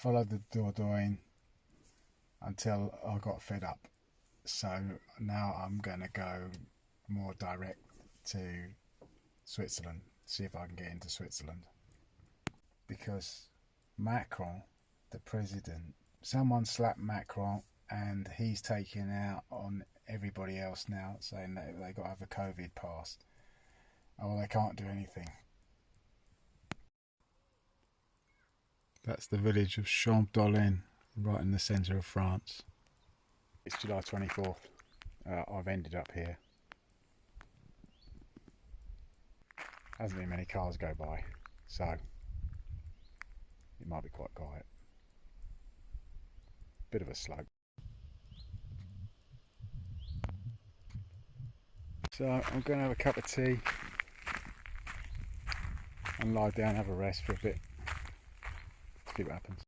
followed the Dordogne until I got fed up. So now I'm going to go more direct to Switzerland, see if I can get into Switzerland. Because Macron, the president, someone slapped Macron and he's taking out on everybody else now, saying that they got to have a COVID pass. Oh, they can't do anything. That's the village of Chomette, right in the centre of France. It's July 24th. I've ended up here. Hasn't been many cars go by, so it might be quite quiet. Bit of a slug. So I'm going to have a cup of tea and lie down, have a rest for a bit. See what happens.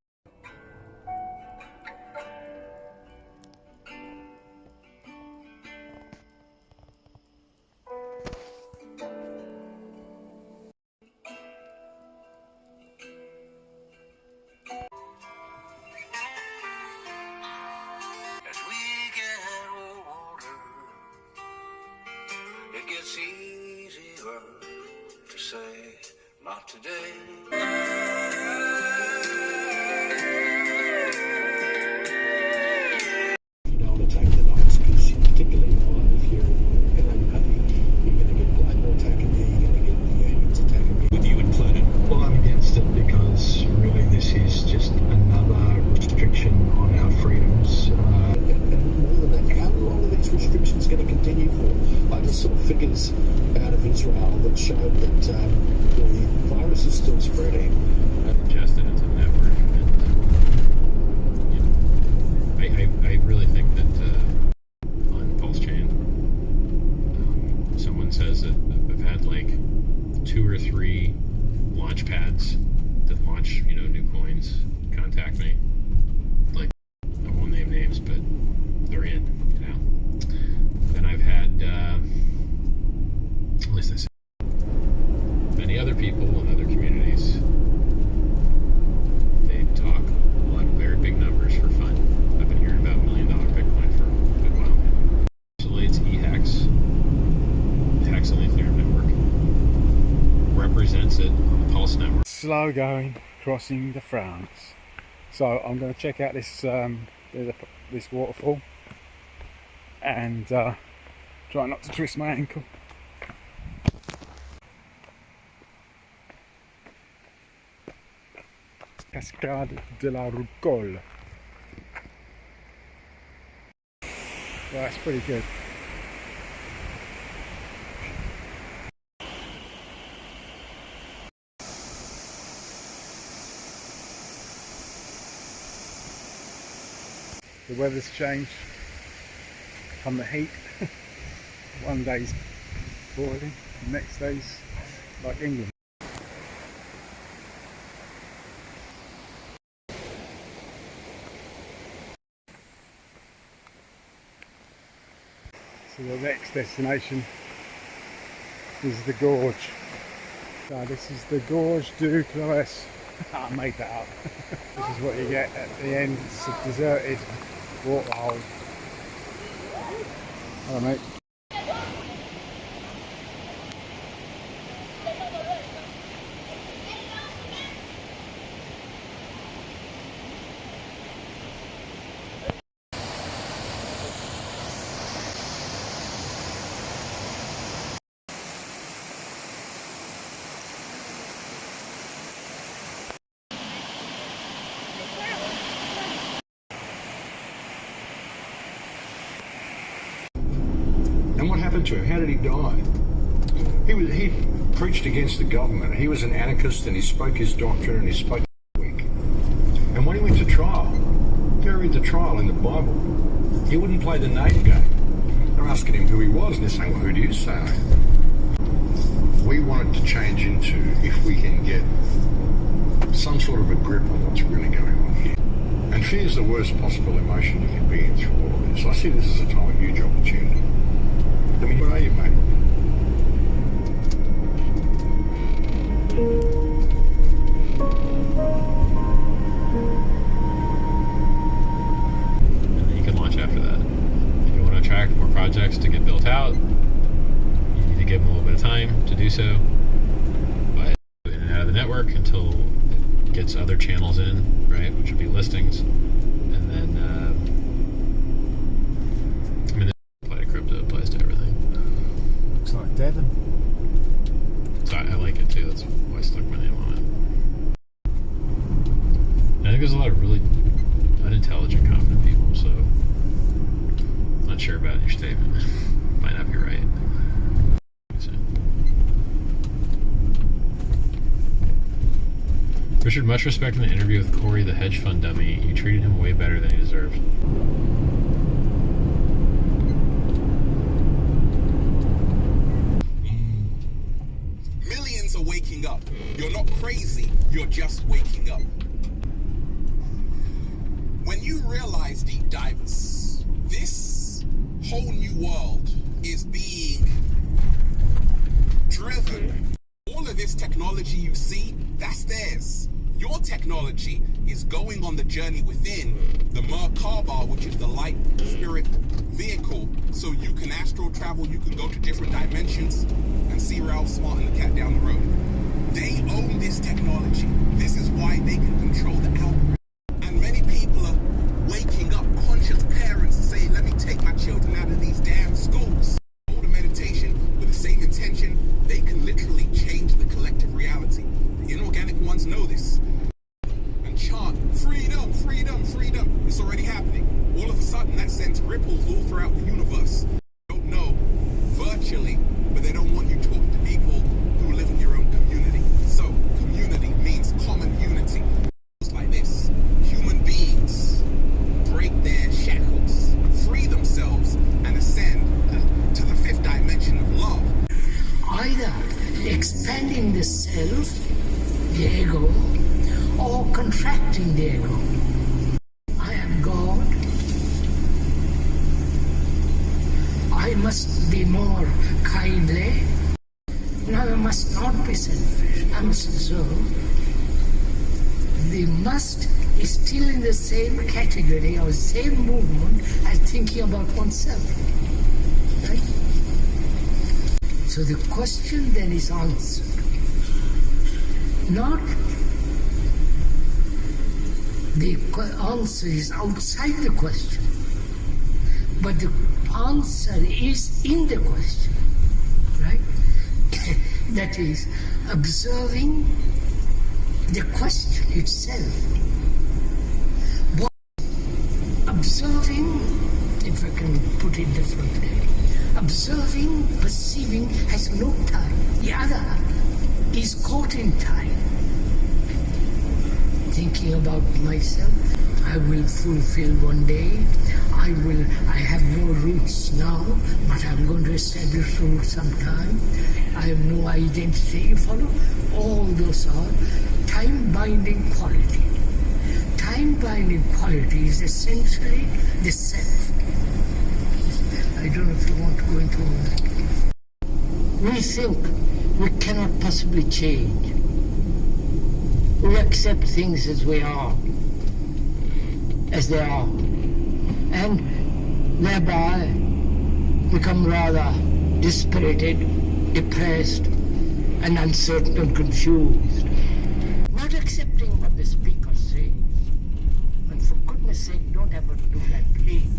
As we get older, it gets easier to say, not today. You don't want to take the knocks, because particularly if you're LA puppy, you're going to get Blackmore attacking you, you're going to get the Yankees attacking you. With you included? Well, I'm against it because really this is just another restriction on our freedoms. And more than that, how long are these restrictions going to continue for? I just saw figures out of Israel that showed that the virus is still spreading. Ingested into the network, and I really think that on Pulse Chain, someone says that I've had like 2 or 3 launch pads that launch, new coins contact me. Like, I won't name names, but they're in, And I've had, at least I say, many other people in other communities. They talk a lot of very big numbers for fun. I've been hearing about $1 million Bitcoin for a good while. Isolates EHAX, Hex on the Ethereum network, represents it on the Pulse network. Slow going, crossing the France. So I'm going to check out this this waterfall and try not to twist my ankle. Cascade de la Roucolle. Yeah, that's pretty good. The weather's changed from the heat. One day's boiling, the next day's like England. So the next destination is the gorge. So this is the Gorge du Cloès. I made that up. This is what you get at the end. It's a deserted waterhole. Hello mate. To him? How did he die? He preached against the government. He was an anarchist and he spoke his doctrine and he spoke week. And when he went to trial, if you read the trial in the Bible, he wouldn't play the name game. They're asking him who he was and they're saying, well, who do you say? We want it to change into, if we can get some sort of a grip on what's really going on here. And fear is the worst possible emotion you can be in through all of this. I see this as a time of huge opportunity. I mean, where are you, mate? so, but in and out of the network until it gets other channels in, right, which would be listings, and then I mean, this apply to crypto, applies to everything. Looks like Devon. So I like it too. That's why I stuck my name on it. And I think there's a lot of really unintelligent, confident people. So I'm not sure about your statement. Might not be right. Richard, much respect in the interview with Corey, the hedge fund dummy. You treated him way better than he deserved. Millions are waking up. You're not crazy, you're just waking up. When you realize, deep divers, this whole new world is being driven. All of this technology you see, that's theirs. Your technology is going on the journey within the Merkaba, which is the light spirit vehicle. So you can astral travel, you can go to different dimensions and see Ralph Smart and the cat down the road. They own this technology. This is why they can control the algorithm. And many people are waking up, conscious parents, and saying, let me take my children out of these damn schools. Hold a meditation with the same intention, they can literally change the collective reality. The inorganic ones know this. And chant, freedom, freedom, freedom. It's already happening. All of a sudden, that sends ripples all throughout the universe. They don't know virtually, but they don't want you talking to people who live in your own community. So, community means common unity. It's like this. Human beings break their shackles, free themselves, and ascend to the fifth dimension of love. Either expanding the self, the ego, or contracting the ego. I am God. I must be more kindly. No, I must not be selfish. I must observe. The must is still in the same category or same movement as thinking about oneself. Right? So the question then is answered. Not the answer is outside the question, but the answer is in the question, right? That is, observing the question itself. Observing, if I can put it differently, observing, perceiving has no time. The other is caught in time. Thinking about myself, I will fulfill one day. I have no roots now, but I'm going to establish roots sometime. I have no identity. You follow? All those are time-binding quality. Time-binding quality is essentially the self. I don't know if you want to go into all that. We think we cannot possibly change. We accept things as they are, and thereby become rather dispirited, depressed, and uncertain and confused. Not accepting what the speaker says. And for goodness sake, don't ever do that, please.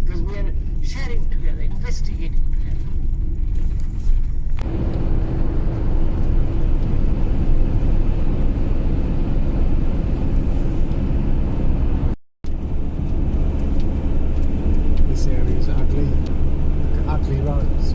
Because we are sharing together, investigating together. This area is ugly. Look at ugly roads.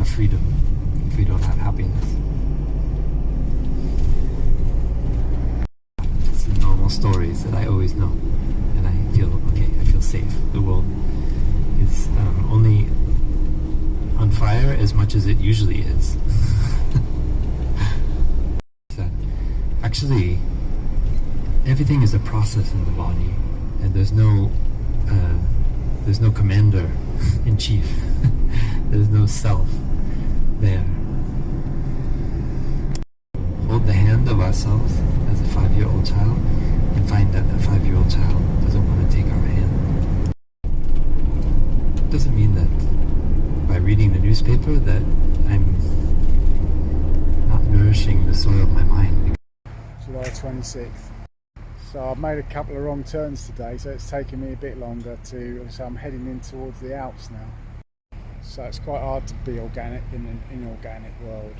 have freedom, if we don't have happiness. It's the normal stories that I always know, and I feel okay, I feel safe. The world is only on fire as much as it usually is. Actually, everything is a process in the body, and there's no commander in chief. There's no self there. Hold the hand of ourselves as a 5-year-old child and find that the 5-year-old child doesn't want to take our hand. It doesn't mean that by reading the newspaper that I'm not nourishing the soil of my mind. July 26th. So I've made a couple of wrong turns today, so it's taken me a bit longer so I'm heading in towards the Alps now. So it's quite hard to be organic in an inorganic world.